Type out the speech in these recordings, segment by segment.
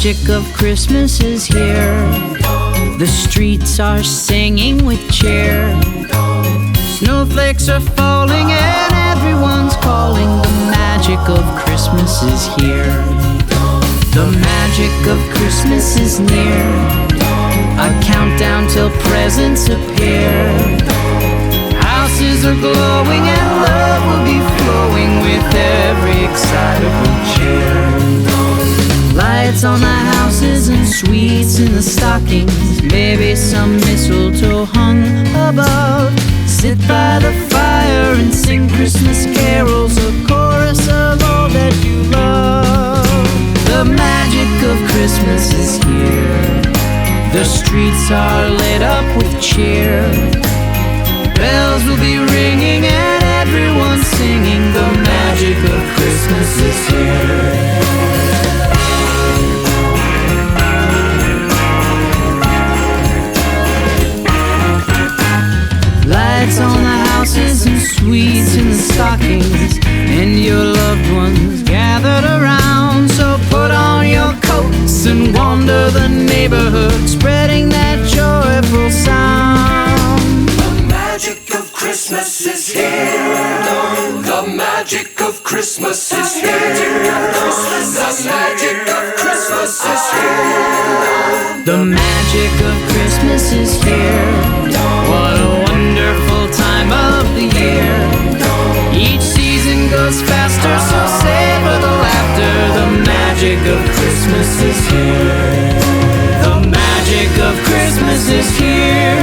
magic of Christmas is here. The streets are singing with cheer. Snowflakes are falling and everyone's calling. The magic of Christmas is here. The magic of Christmas is near. A countdown till presents appear. Houses are glowing and love will be flowing with every excitable cheer. Lights on the houses and sweets in the stockings. Maybe some mistletoe hung above. Sit by the fire and sing Christmas carols, a chorus of all that you love. The magic of Christmas is here. The streets are lit up with cheer. Bells will be ringing and everyone's singing. The magic of Christmas is here. Lights on the houses and sweets in the stockings, and your loved ones gathered around. So put on your coats and wander the neighborhood, spreading that joyful sound. The magic of Christmas is here. The magic of Christmas is here. The magic of Christmas is here. The magic of Christmas is here. What a wonderful time of the year. Each season goes faster, so savor the laughter. The magic of Christmas is here. The magic of Christmas is here.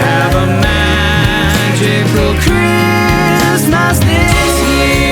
Have a magical Christmas this year.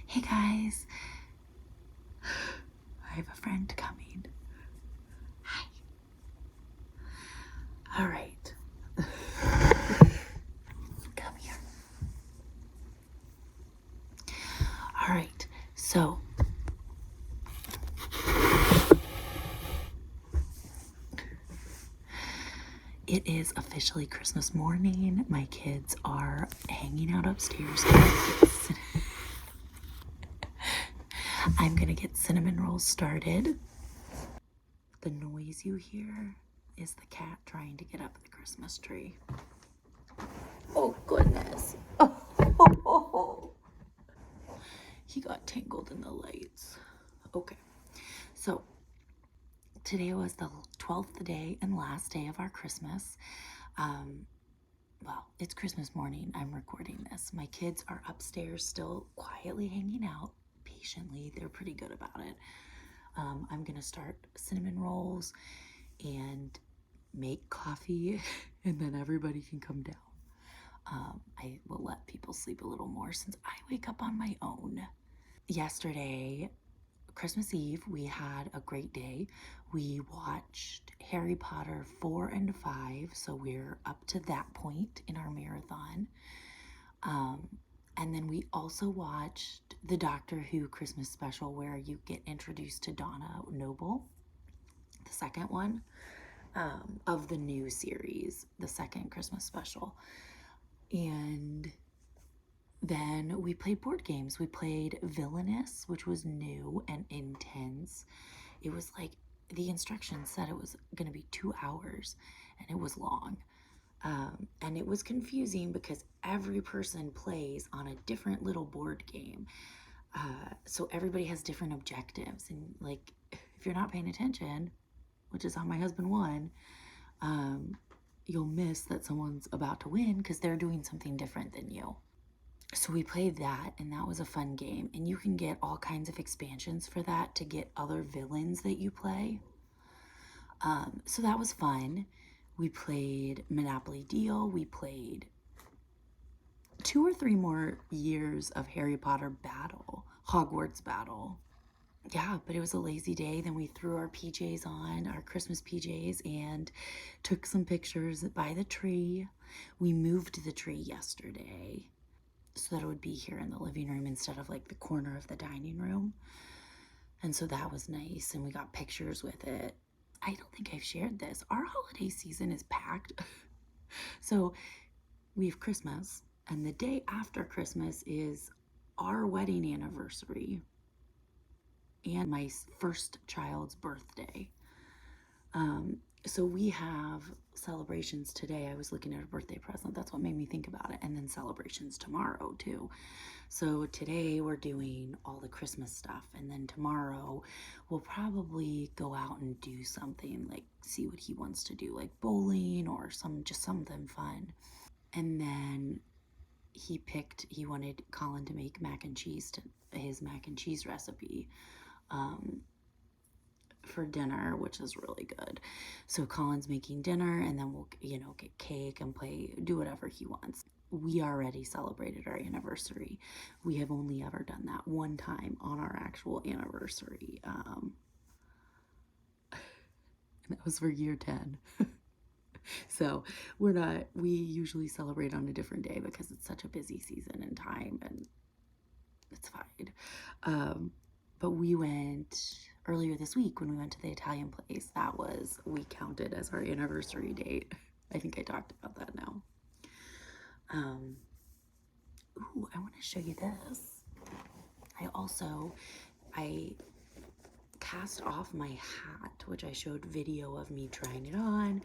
Hey guys, I have a friend coming. Hi. All right. Come here. All right, so it is officially Christmas morning. My kids are hanging out upstairs. I'm gonna get cinnamon rolls started. The noise you hear is the cat trying to get up the Christmas tree. Oh goodness. Oh, he got tangled in the lights. Okay, so today was the 12th day and last day of our Christmas. Well, it's Christmas morning. I'm recording this. My kids are upstairs still quietly hanging out patiently. They're pretty good about it. I'm gonna start cinnamon rolls and make coffee and then everybody can come down. I will let people sleep a little more since I wake up on my own. Yesterday, Christmas Eve, we had a great day. We watched Harry Potter 4 and 5, so we're up to that point in our marathon. And then we also watched the Doctor Who Christmas special where you get introduced to Donna Noble, the second one of the new series, the second Christmas special. And then we played board games. We played Villainous, which was new and intense. It was like the instructions said it was going to be 2 hours and it was long. And it was confusing because every person plays on a different little board game. So everybody has different objectives. And like, if you're not paying attention, which is how my husband won, you'll miss that someone's about to win because they're doing something different than you. So we played that, and that was a fun game. And you can get all kinds of expansions for that to get other villains that you play. So that was fun. We played Monopoly Deal. We played 2 or 3 more years of Harry Potter Battle, Hogwarts Battle. Yeah, but it was a lazy day. Then we threw our PJs on, our Christmas PJs, and took some pictures by the tree. We moved the tree yesterday so that it would be here in the living room instead of like the corner of the dining room. And so that was nice, and we got pictures with it. I don't think I've shared this. Our holiday season is packed. So we have Christmas, and the day after Christmas is our wedding anniversary and my first child's birthday. So we have celebrations today. I was looking at a birthday present. That's what made me think about it. And then celebrations tomorrow too. So today we're doing all the Christmas stuff. And then tomorrow we'll probably go out and do something, like see what he wants to do, like bowling or just something fun. And then he wanted Colin to make mac and cheese, his mac and cheese recipe. For dinner, which is really good. So Colin's making dinner, and then we'll, get cake and do whatever he wants. We already celebrated our anniversary. We have only ever done that one time on our actual anniversary. And that was for year 10. So we usually celebrate on a different day because it's such a busy season and time, and it's fine. But we went earlier this week when we went to the Italian place. We counted as our anniversary date. I think I talked about that now. Ooh, I want to show you this. I cast off my hat, which I showed video of me trying it on.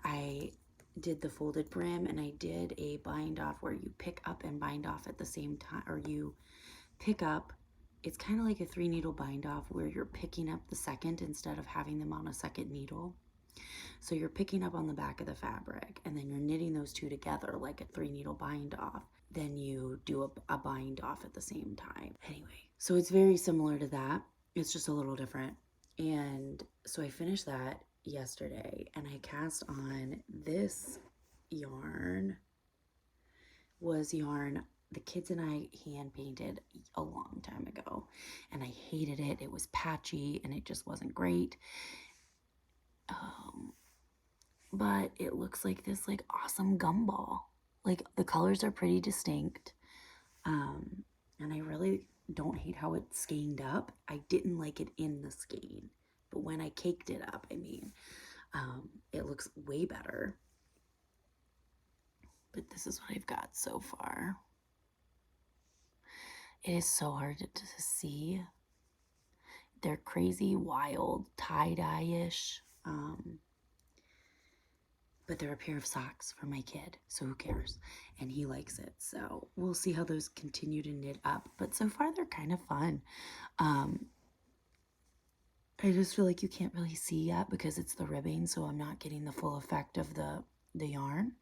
I did the folded brim, and I did a bind off where you pick up and bind off at the same time, or you pick up. It's kind of like a 3-needle bind off where you're picking up the second instead of having them on a second needle. So you're picking up on the back of the fabric, and then you're knitting those two together like a 3-needle bind off. Then you do a bind off at the same time. Anyway, so it's very similar to that. It's just a little different. And so I finished that yesterday, and I cast on this yarn. The kids and I hand painted a long time ago, and I hated it. It was patchy and it just wasn't great. But it looks like this awesome gumball. Like the colors are pretty distinct. And I really don't hate how it's skeined up. I didn't like it in the skein, but when I caked it up, it looks way better. But this is what I've got so far. It is so hard to see They're crazy, wild, tie-dye-ish. But they're a pair of socks for my kid, so who cares? And he likes it. So we'll see how those continue to knit up. But so far they're kind of fun. I just feel like you can't really see yet because it's the ribbing, so I'm not getting the full effect of the yarn.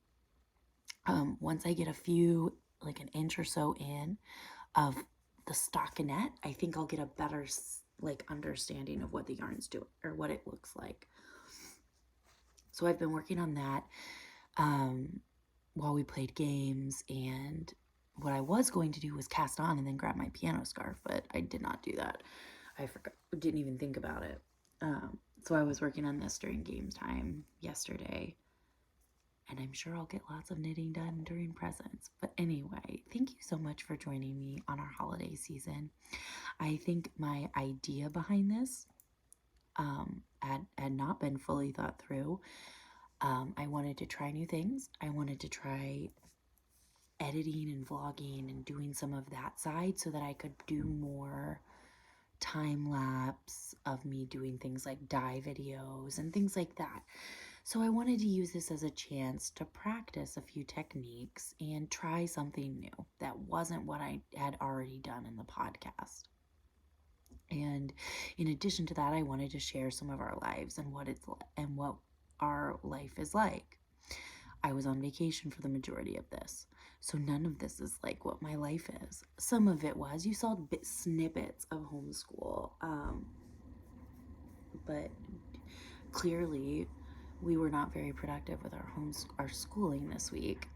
Once I get a few, like an inch or so in of the stockinette, I think I'll get a better like understanding of what the yarn's doing or what it looks like. So I've been working on that while we played games, and what I was going to do was cast on and then grab my piano scarf, but I did not do that. I forgot, didn't even think about it. So I was working on this during game time yesterday, and I'm sure I'll get lots of knitting done during presents. But anyway, thank you so much for joining me on our holiday season. I think my idea behind this had not been fully thought through. I wanted to try new things. I wanted to try editing and vlogging and doing some of that side so that I could do more time lapse of me doing things like dye videos and things like that. So I wanted to use this as a chance to practice a few techniques and try something new that wasn't what I had already done in the podcast. And in addition to that, I wanted to share some of our lives and what our life is like. I was on vacation for the majority of this, so none of this is like what my life is. Some of it was, you saw snippets of homeschool, but clearly we were not very productive with our schooling this week.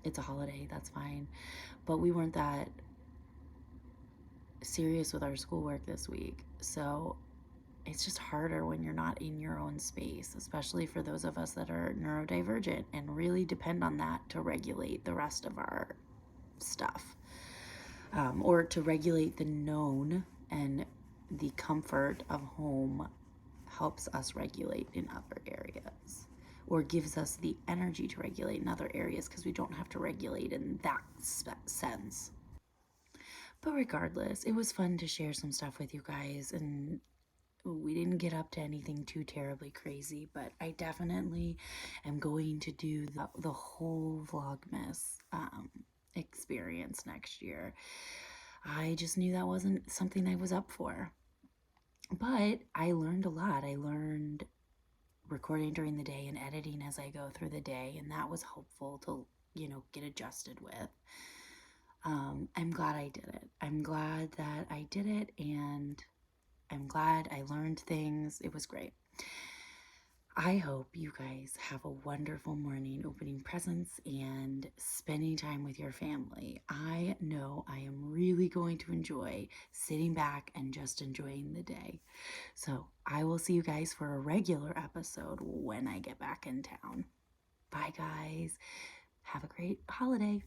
It's a holiday, that's fine, but we weren't that serious with our schoolwork this week. So it's just harder when you're not in your own space, especially for those of us that are neurodivergent and really depend on that to regulate the rest of our stuff, or to regulate the known, and the comfort of home helps us regulate in other areas, or gives us the energy to regulate in other areas because we don't have to regulate in that sense. But regardless, it was fun to share some stuff with you guys, and we didn't get up to anything too terribly crazy, but I definitely am going to do the whole Vlogmas experience next year. I just knew that wasn't something I was up for. But I learned a lot. I learned recording during the day and editing as I go through the day, and that was helpful to, get adjusted with. I'm glad I did it. I'm glad that I did it, and I'm glad I learned things. It was great. I hope you guys have a wonderful morning opening presents and spending time with your family. I know I am really going to enjoy sitting back and just enjoying the day. So I will see you guys for a regular episode when I get back in town. Bye, guys. Have a great holiday.